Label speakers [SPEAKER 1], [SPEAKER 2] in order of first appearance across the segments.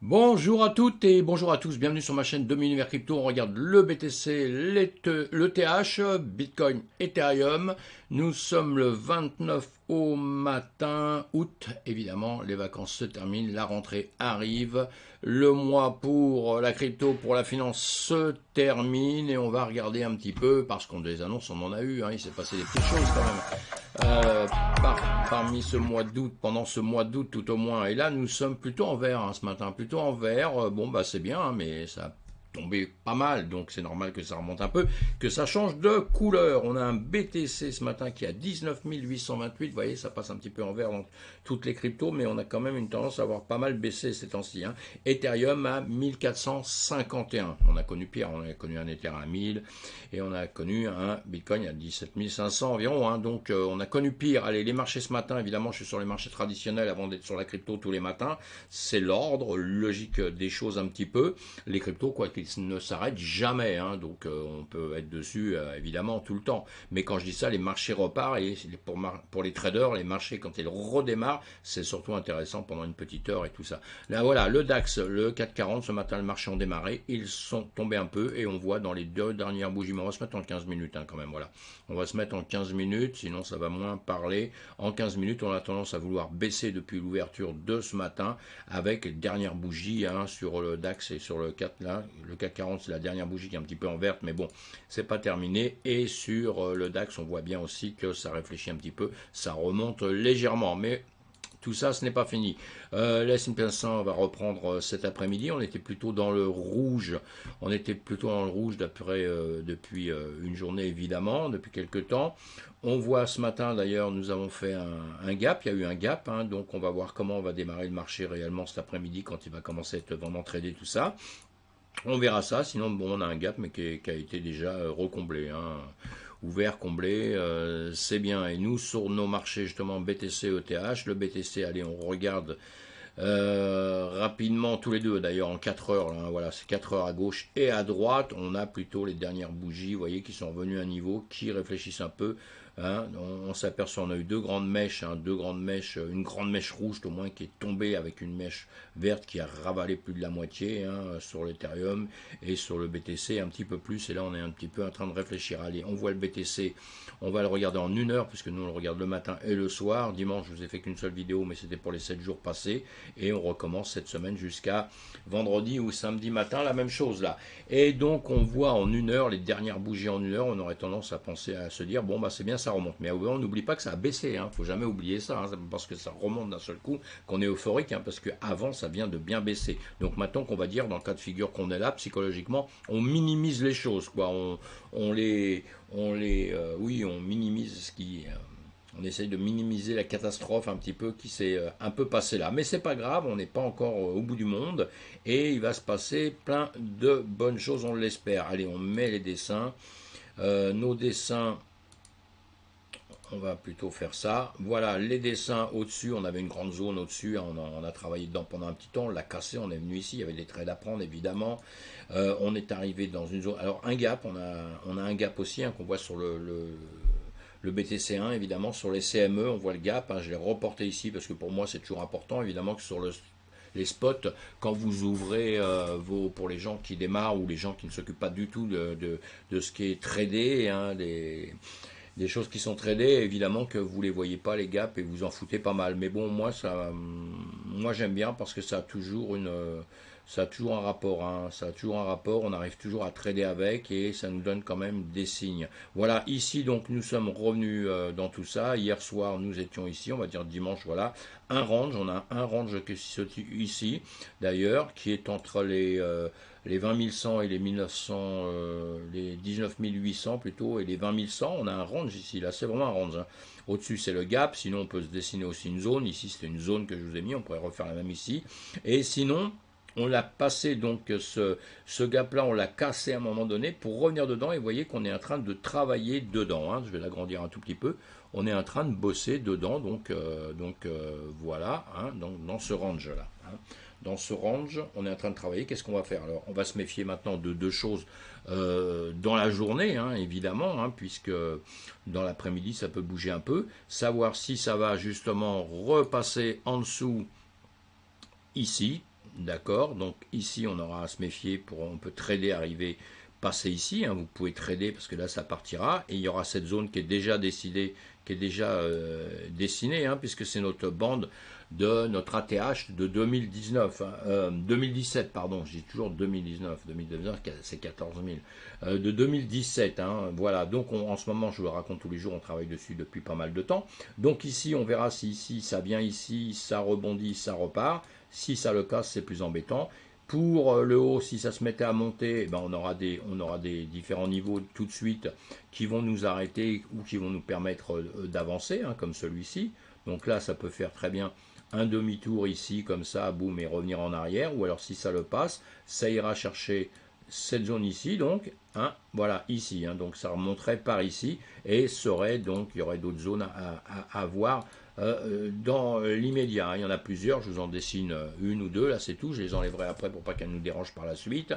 [SPEAKER 1] Bonjour à toutes et bonjour à tous, bienvenue sur ma chaîne Demi-Univers Crypto. On regarde le BTC, le TH, Bitcoin, Ethereum. Nous sommes le 29 au matin, août, évidemment, les vacances se terminent, la rentrée arrive, le mois pour la crypto, pour la finance se termine et on va regarder un petit peu, parce qu'on des annonces, on en a eu, il s'est passé des petites choses quand même. Euh, Parmi ce mois d'août, pendant ce mois d'août tout au moins, et là nous sommes plutôt en vert ce matin, plutôt en vert. Bon bah c'est bien, mais ça a tombé pas mal, donc c'est normal que ça remonte un peu, que ça change de couleur. On a un BTC ce matin qui a 19 828, vous voyez, ça passe un petit peu en vert dans toutes les cryptos, mais on a quand même une tendance à avoir pas mal baissé ces temps-ci. Ethereum à 1451, on a connu pire, on a connu un Ethereum à 1000, et on a connu un Bitcoin à 17 500 environ, donc on a connu pire. Allez, les marchés ce matin, évidemment je suis sur les marchés traditionnels avant d'être sur la crypto tous les matins, c'est l'ordre logique des choses un petit peu. Les cryptos, quoi qu'ils ne s'arrêtent jamais, donc on peut être dessus évidemment tout le temps. Mais quand je dis ça, les marchés repartent, et pour les traders, les marchés quand ils redémarrent, c'est surtout intéressant pendant une petite heure et tout ça. Là voilà, le DAX, le 440, ce matin le marché ont démarré, ils sont tombés un peu et on voit dans les deux dernières bougies, mais on va se mettre en 15 minutes quand même, voilà. On va se mettre en 15 minutes, sinon ça va moins parler. En 15 minutes, on a tendance à vouloir baisser depuis l'ouverture de ce matin avec les dernières bougies sur le DAX et sur le 4 là. Le CAC 40, c'est la dernière bougie qui est un petit peu en verte, mais bon, c'est pas terminé. Et sur le DAX, on voit bien aussi que ça réfléchit un petit peu, ça remonte légèrement, mais tout ça, ce n'est pas fini. La S&P 500 va reprendre cet après-midi. On était plutôt dans le rouge. On était plutôt dans le rouge depuis une journée, évidemment, depuis quelques temps. On voit ce matin, d'ailleurs, nous avons fait un gap. Il y a eu un gap, donc on va voir comment on va démarrer le marché réellement cet après-midi quand il va commencer à être vraiment tradé, tout ça. On verra ça, sinon bon, on a un gap mais qui a été déjà recomblé, ouvert, comblé, c'est bien. Et nous sur nos marchés justement BTC, ETH, le BTC, allez on regarde rapidement tous les deux d'ailleurs en 4 heures, voilà c'est 4 heures à gauche et à droite, on a plutôt les dernières bougies, vous voyez, qui sont revenues à un niveau, qui réfléchissent un peu. On s'aperçoit, on a eu deux grandes mèches, une grande mèche rouge au moins qui est tombée avec une mèche verte qui a ravalé plus de la moitié sur l'Ethereum et sur le BTC un petit peu plus. Et là, on est un petit peu en train de réfléchir. Allez, on voit le BTC, on va le regarder en une heure puisque nous on le regarde le matin et le soir. Dimanche, je vous ai fait qu'une seule vidéo, mais c'était pour les 7 jours passés. Et on recommence cette semaine jusqu'à vendredi ou samedi matin, la même chose là. Et donc, on voit en une heure, les dernières bougies en une heure, on aurait tendance à penser, à se dire, bon, bah c'est bien, ça remonte. Mais on n'oublie pas que ça a baissé, faut jamais oublier ça, parce que ça remonte d'un seul coup, qu'on est euphorique, parce qu'avant, ça vient de bien baisser. Donc maintenant qu'on va dire, dans le cas de figure qu'on est là, psychologiquement, on minimise les choses, quoi. Oui, on minimise ce qui... on essaye de minimiser la catastrophe un petit peu qui s'est un peu passée là. Mais c'est pas grave, on n'est pas encore au bout du monde et il va se passer plein de bonnes choses, on l'espère. Allez, on met les dessins. Nos dessins, on va plutôt faire ça. Voilà, les dessins au-dessus, on avait une grande zone au-dessus, on a travaillé dedans pendant un petit temps, on l'a cassé, on est venu ici, il y avait des trades à prendre évidemment. On est arrivé dans une zone. Alors un gap, on a un gap aussi qu'on voit sur le BTC1 évidemment, sur les CME, on voit le gap, je l'ai reporté ici parce que pour moi c'est toujours important, évidemment que sur les spots, quand vous ouvrez pour les gens qui démarrent ou les gens qui ne s'occupent pas du tout de ce qui est tradé, des choses qui sont tradées, évidemment que vous les voyez pas les gaps et vous en foutez pas mal. Mais bon, moi j'aime bien parce que ça a toujours un rapport, ça a toujours un rapport. On arrive toujours à trader avec et ça nous donne quand même des signes. Voilà, ici donc nous sommes revenus dans tout ça. Hier soir nous étions ici, on va dire dimanche, voilà, on a un range qui se situe ici, d'ailleurs, qui est entre les 20 100 et les 1900, les 19 800 plutôt, et les 20 100, on a un range ici, là c'est vraiment un range. Au-dessus c'est le gap, sinon on peut se dessiner aussi une zone, ici c'était une zone que je vous ai mis, on pourrait refaire la même ici, et sinon on l'a passé, donc ce gap là on l'a cassé à un moment donné pour revenir dedans, et vous voyez qu'on est en train de travailler dedans, je vais l'agrandir un tout petit peu, on est en train de bosser dedans, voilà, donc, dans ce range là. Dans ce range, on est en train de travailler. Qu'est-ce qu'on va faire? Alors, on va se méfier maintenant de deux choses dans la journée, évidemment, puisque dans l'après-midi, ça peut bouger un peu. Savoir si ça va justement repasser en dessous ici, d'accord. Donc ici, on aura à se méfier, on peut trader, arriver, passer ici, hein, vous pouvez trader parce que là, ça partira, et il y aura cette zone qui est déjà décidée, qui est déjà dessinée, hein, puisque c'est notre bande de notre ATH de 2019, hein, 2017, pardon, je dis toujours 2019 c'est 14 000, de 2017, hein, voilà, donc en ce moment, je vous le raconte tous les jours, on travaille dessus depuis pas mal de temps, donc ici, on verra si ici, ça vient ici, ça rebondit, ça repart, si ça le casse, c'est plus embêtant. Pour le haut, si ça se mettait à monter, ben on aura des différents niveaux tout de suite qui vont nous arrêter ou qui vont nous permettre d'avancer, hein, comme celui-ci. Donc là, ça peut faire très bien un demi-tour ici, comme ça, boum, et revenir en arrière. Ou alors, si ça le passe, ça ira chercher cette zone ici, donc, hein, voilà, ici. Hein, donc, ça remonterait par ici et serait donc, il y aurait d'autres zones à voir dans l'immédiat. Il y en a plusieurs, je vous en dessine une ou deux, là c'est tout, je les enlèverai après pour pas qu'elles nous dérangent par la suite.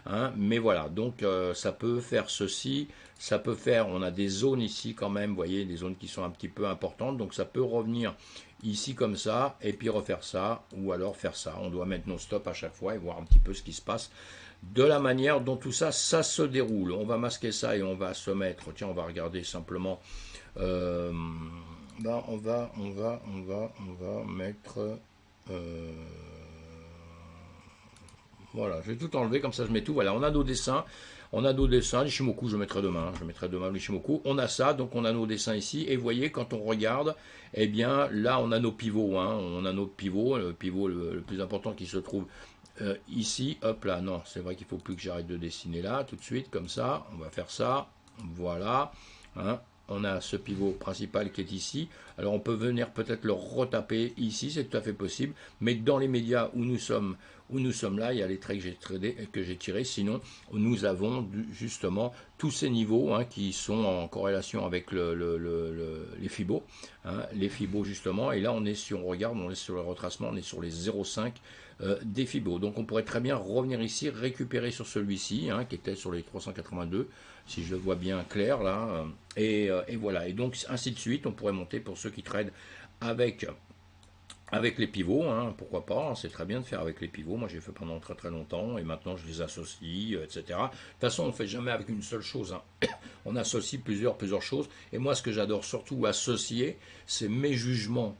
[SPEAKER 1] Hein, mais voilà, donc ça peut faire ceci, ça peut faire, on a des zones ici quand même, vous voyez, des zones qui sont un petit peu importantes, donc ça peut revenir ici comme ça, et puis refaire ça, ou alors faire ça. On doit mettre nos stops à chaque fois et voir un petit peu ce qui se passe de la manière dont tout ça, ça se déroule. On va masquer ça et on va se mettre, tiens, on va regarder simplement... Ben on va mettre voilà, je vais tout enlever comme ça je mets tout, voilà, on a nos dessins, l'Ishimoku je mettrai demain, l'Ishimoku, on a ça, donc on a nos dessins ici, et vous voyez quand on regarde, eh bien là on a nos pivots, hein, on a notre pivot, le pivot le plus important qui se trouve ici, hop là, non, c'est vrai qu'il faut plus que j'arrête de dessiner là, tout de suite, comme ça, on va faire ça, voilà, hein, on a ce pivot principal qui est ici. Alors on peut venir peut-être le retaper ici, c'est tout à fait possible. Mais dans les médias où nous sommes là, il y a les traits que j'ai tirés. Sinon, nous avons justement tous ces niveaux hein, qui sont en corrélation avec les fibos. Hein, les fibos justement. Et là, si on regarde, on est sur le retracement, on est sur les 0,5 des fibos. Donc on pourrait très bien revenir ici, récupérer sur celui-ci, hein, qui était sur les 382, si je le vois bien clair là, et voilà, et donc ainsi de suite, on pourrait monter pour ceux qui tradent avec les pivots, hein, pourquoi pas, hein, c'est très bien de faire avec les pivots, moi j'ai fait pendant très très longtemps, et maintenant je les associe, etc. De toute façon, on ne fait jamais avec une seule chose, hein. On associe plusieurs choses, et moi ce que j'adore surtout associer, c'est mes jugements,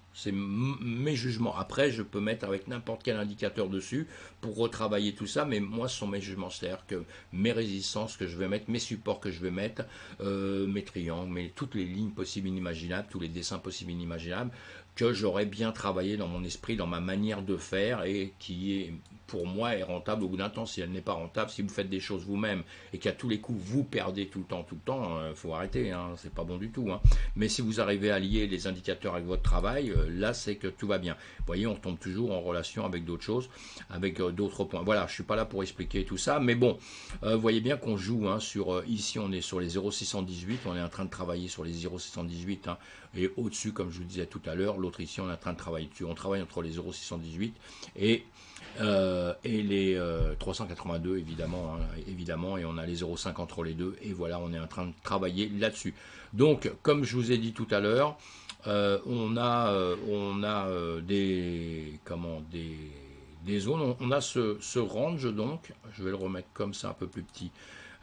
[SPEAKER 1] Après, je peux mettre avec n'importe quel indicateur dessus pour retravailler tout ça, mais moi ce sont mes jugements, c'est-à-dire que mes résistances que je vais mettre, mes supports que je vais mettre, mes triangles, toutes les lignes possibles inimaginables, tous les dessins possibles inimaginables, que j'aurais bien travaillé dans mon esprit, dans ma manière de faire et qui est pour moi est rentable au bout d'un temps. Si elle n'est pas rentable, si vous faites des choses vous-même et qu'à tous les coups vous perdez tout le temps, faut arrêter, hein, c'est pas bon du tout. Hein. Mais si vous arrivez à lier les indicateurs avec votre travail, là c'est que tout va bien. Vous voyez, on tombe toujours en relation avec d'autres choses, avec d'autres points. Voilà, je suis pas là pour expliquer tout ça, mais bon, vous voyez bien qu'on joue hein, sur ici on est sur les 0,618, on est en train de travailler sur les 0,618 hein, et au-dessus, comme je vous disais tout à l'heure, l'autre ici on est en train de travailler dessus. On travaille entre les 0,618 et les 382 évidemment, hein, évidemment, et on a les 0,5 entre les deux, et voilà, on est en train de travailler là-dessus. Donc, comme je vous ai dit tout à l'heure, on a des zones, on a ce range donc, je vais le remettre comme ça un peu plus petit.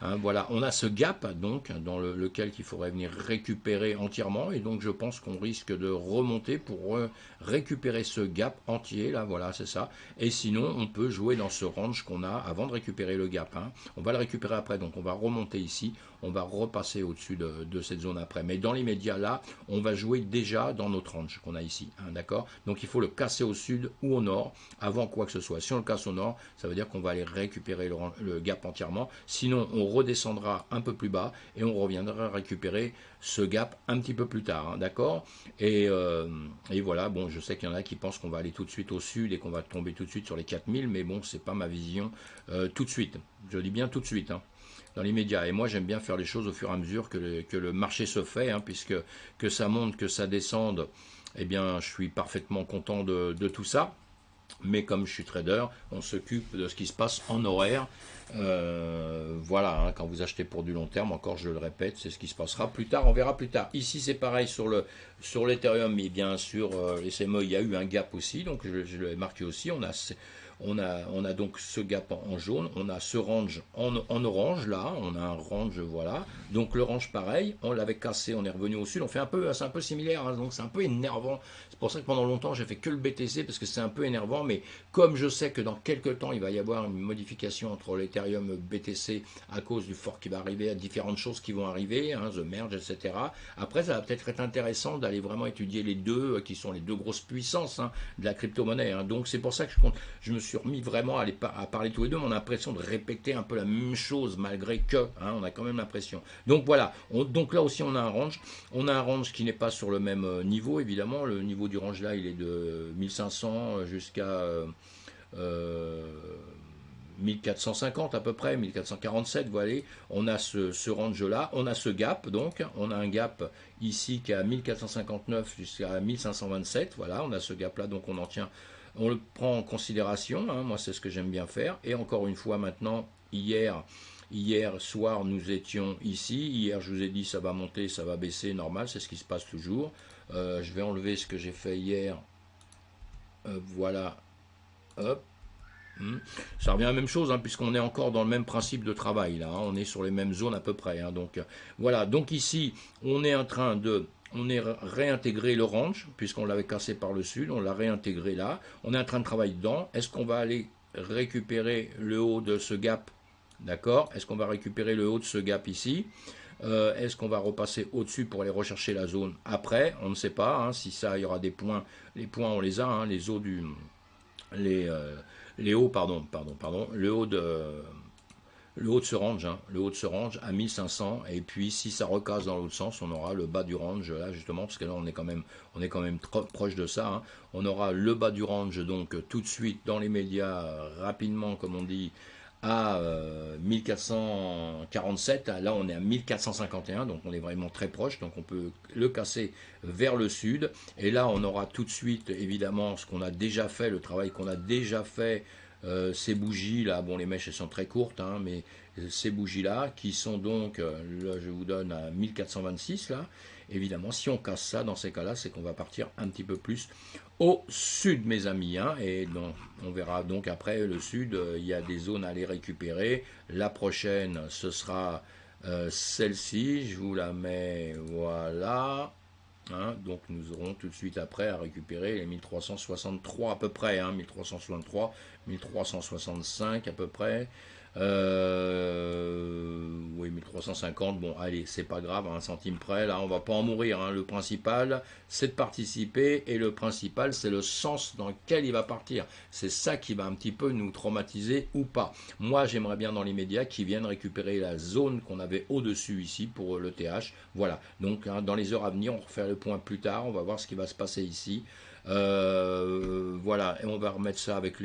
[SPEAKER 1] Hein, voilà, on a ce gap donc dans lequel il faudrait venir récupérer entièrement, et donc je pense qu'on risque de remonter pour récupérer ce gap entier là, voilà, c'est ça. Et sinon, on peut jouer dans ce range qu'on a avant de récupérer le gap. Hein. On va le récupérer après, donc on va remonter ici, on va repasser au-dessus de cette zone après. Mais dans l'immédiat là, on va jouer déjà dans notre range qu'on a ici, hein, d'accord. Donc il faut le casser au sud ou au nord avant quoi que ce soit. Si on le casse au nord, ça veut dire qu'on va aller récupérer le gap entièrement. Sinon, on redescendra un peu plus bas et on reviendra récupérer ce gap un petit peu plus tard, hein, d'accord, et voilà, bon, je sais qu'il y en a qui pensent qu'on va aller tout de suite au sud et qu'on va tomber tout de suite sur les 4000, mais bon, c'est pas ma vision tout de suite, je dis bien tout de suite, hein, dans l'immédiat, et moi j'aime bien faire les choses au fur et à mesure que le marché se fait, hein, puisque que ça monte, que ça descende, eh bien je suis parfaitement content de tout ça. Mais comme je suis trader, on s'occupe de ce qui se passe en horaire. Voilà, hein, quand vous achetez pour du long terme, encore je le répète, c'est ce qui se passera plus tard, on verra plus tard. Ici c'est pareil sur l'Ethereum, mais bien sûr les CME, il y a eu un gap aussi, donc je l'ai marqué aussi, on a donc ce gap en jaune, on a ce range en orange là, on a un range, voilà. Donc le range pareil, on l'avait cassé, on est revenu au sud, on fait un peu, c'est un peu similaire, hein, donc c'est un peu énervant. C'est pour ça que pendant longtemps j'ai fait que le BTC parce que c'est un peu énervant, mais comme je sais que dans quelques temps il va y avoir une modification entre l'Ethereum BTC à cause du fork qui va arriver, à différentes choses qui vont arriver, hein, the merge, etc. Après ça va peut-être être intéressant d'aller vraiment étudier les deux qui sont les deux grosses puissances, hein, de la crypto-monnaie. Hein. Donc c'est pour ça que je me suis remis vraiment à parler tous les deux, mais on a l'impression de répéter un peu la même chose malgré que, hein, on a quand même l'impression. Donc voilà, donc là aussi on a un range. On a un range qui n'est pas sur le même niveau, évidemment. Le niveau du range là, il est de 1500 jusqu'à 1450 à peu près, 1447, voilà. On a ce range là, on a ce gap, donc on a un gap ici qui est à 1459 jusqu'à 1527, voilà, on a ce gap là, donc on en tient, on le prend en considération, hein, moi c'est ce que j'aime bien faire. Et encore une fois maintenant, hier soir nous étions ici, hier je vous ai dit ça va monter, ça va baisser, normal, c'est ce qui se passe toujours. Je vais enlever ce que j'ai fait hier, voilà, hop. Ça revient à la même chose, hein, puisqu'on est encore dans le même principe de travail, là, hein, on est sur les mêmes zones à peu près. Hein, donc voilà, donc ici, on est en train de réintégrer le range, puisqu'on l'avait cassé par le sud, on l'a réintégré là, on est en train de travailler dedans. Est-ce qu'on va aller récupérer le haut de ce gap? D'accord. Est-ce qu'on va récupérer le haut de ce gap ici? Est-ce qu'on va repasser au-dessus pour aller rechercher la zone après? On ne sait pas, hein, si ça, il y aura des points. Les points, on les a, hein, les hauts du... Les hauts, le haut de ce range, hein, le haut de ce range à 1500, et puis si ça recasse dans l'autre sens, on aura le bas du range là justement, parce que là on est quand même trop proche de ça, hein. On aura le bas du range donc tout de suite dans les médias, rapidement comme on dit, à 1447, là on est à 1451, donc on est vraiment très proche, donc on peut le casser vers le sud, et là on aura tout de suite évidemment ce qu'on a déjà fait, le travail qu'on a déjà fait, ces bougies là, bon les mèches elles sont très courtes, hein, mais ces bougies là qui sont donc, là je vous donne à 1426 là, évidemment si on casse ça dans ces cas là c'est qu'on va partir un petit peu plus au sud mes amis, hein, et donc, on verra donc après le sud, il y a des zones à aller récupérer. La prochaine ce sera celle-ci, je vous la mets, voilà. Hein, donc nous aurons tout de suite après à récupérer les 1363 à peu près, hein, 1363, 1365 à peu près. Oui, 1350, bon allez, c'est pas grave, à un centime près, là on va pas en mourir, hein. Le principal c'est de participer, et le principal c'est le sens dans lequel il va partir. C'est ça qui va un petit peu nous traumatiser ou pas. Moi j'aimerais bien dans les médias qu'ils viennent récupérer la zone qu'on avait au-dessus ici pour le TH. Voilà, donc hein, dans les heures à venir on refait le point plus tard, on va voir ce qui va se passer ici. Voilà, et on va remettre ça avec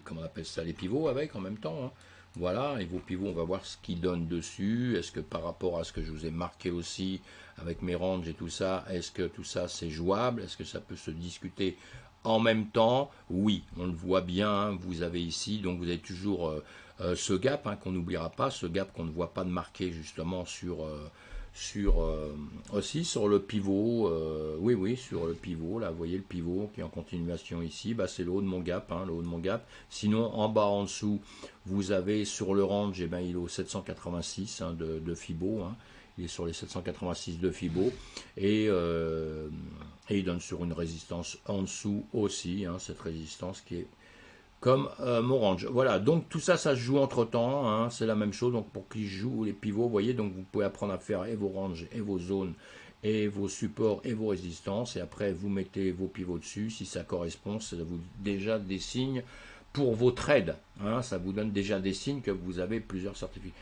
[SPEAKER 1] comment on appelle ça, les pivots avec en même temps, hein. Voilà, et vos pivots, on va voir ce qu'ils donnent dessus. Est-ce que par rapport à ce que je vous ai marqué aussi avec mes ranges et tout ça, est-ce que tout ça c'est jouable? Est-ce que ça peut se discuter en même temps? Oui, on le voit bien, hein, vous avez ici, donc vous avez toujours ce gap, hein, qu'on n'oubliera pas, ce gap qu'on ne voit pas de marqué justement aussi sur le pivot, oui, sur le pivot, là, vous voyez le pivot qui est en continuation ici, bah, c'est le haut de mon gap, hein, le haut de mon gap. Sinon, en bas, en dessous, vous avez sur le range, eh ben, il est au 786, hein, de Fibo, hein. Il est sur les 786 de Fibo, et il donne sur une résistance en dessous aussi, hein, cette résistance qui est comme mon range. Voilà, donc tout ça, ça se joue entre temps, hein, c'est la même chose. Donc pour qui joue les pivots, vous voyez, donc vous pouvez apprendre à faire et vos ranges et vos zones et vos supports et vos résistances, et après vous mettez vos pivots dessus. Si ça correspond, ça vous déjà des signes pour vos trades, hein, ça vous donne déjà des signes que vous avez plusieurs certificats.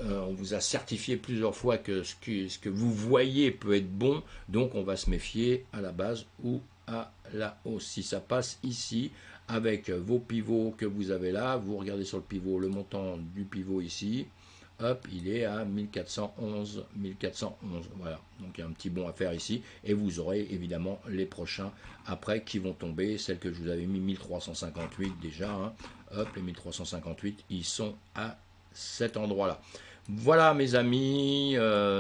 [SPEAKER 1] On vous a certifié plusieurs fois que ce que vous voyez peut être bon, donc on va se méfier à la base ou à la hausse. Si ça passe ici, avec vos pivots que vous avez là, vous regardez sur le pivot, le montant du pivot ici, hop, il est à 1411, 1411, voilà, donc il y a un petit bond à faire ici, et vous aurez évidemment les prochains après qui vont tomber, celles que je vous avais mis 1358 déjà, hein, hop, les 1358, ils sont à cet endroit là. Voilà mes amis,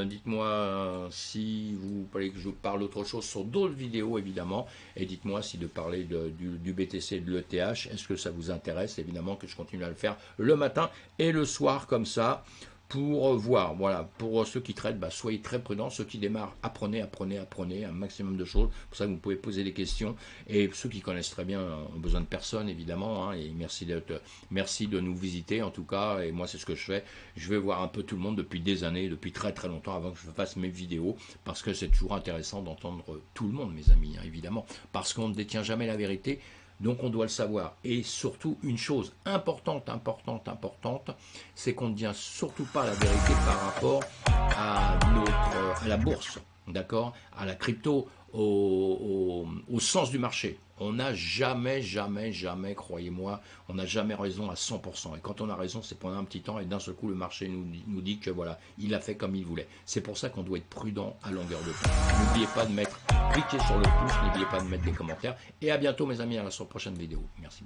[SPEAKER 1] dites-moi si vous voulez que je vous parle autre chose sur d'autres vidéos évidemment, et dites-moi si de parler du BTC et de l'ETH, est-ce que ça vous intéresse évidemment que je continue à le faire le matin et le soir comme ça, pour voir, voilà, pour ceux qui traitent, soyez très prudents, ceux qui démarrent, apprenez un maximum de choses, pour ça que vous pouvez poser des questions, et ceux qui connaissent très bien ont besoin de personne évidemment, hein, et merci de nous visiter en tout cas, et moi c'est ce que je fais, je vais voir un peu tout le monde depuis des années, depuis très très longtemps avant que je fasse mes vidéos, parce que c'est toujours intéressant d'entendre tout le monde mes amis, hein, évidemment, parce qu'on ne détient jamais la vérité, donc on doit le savoir. Et surtout, une chose importante, c'est qu'on ne dit surtout pas la vérité par rapport à la bourse, d'accord, à la crypto, au sens du marché. On n'a jamais, croyez-moi, on n'a jamais raison à 100%. Et quand on a raison, c'est pendant un petit temps et d'un seul coup, le marché nous dit que voilà, il a fait comme il voulait. C'est pour ça qu'on doit être prudent à longueur de temps. N'oubliez pas de cliquer sur le pouce, n'oubliez pas de mettre des commentaires. Et à bientôt mes amis, à la prochaine vidéo. Merci.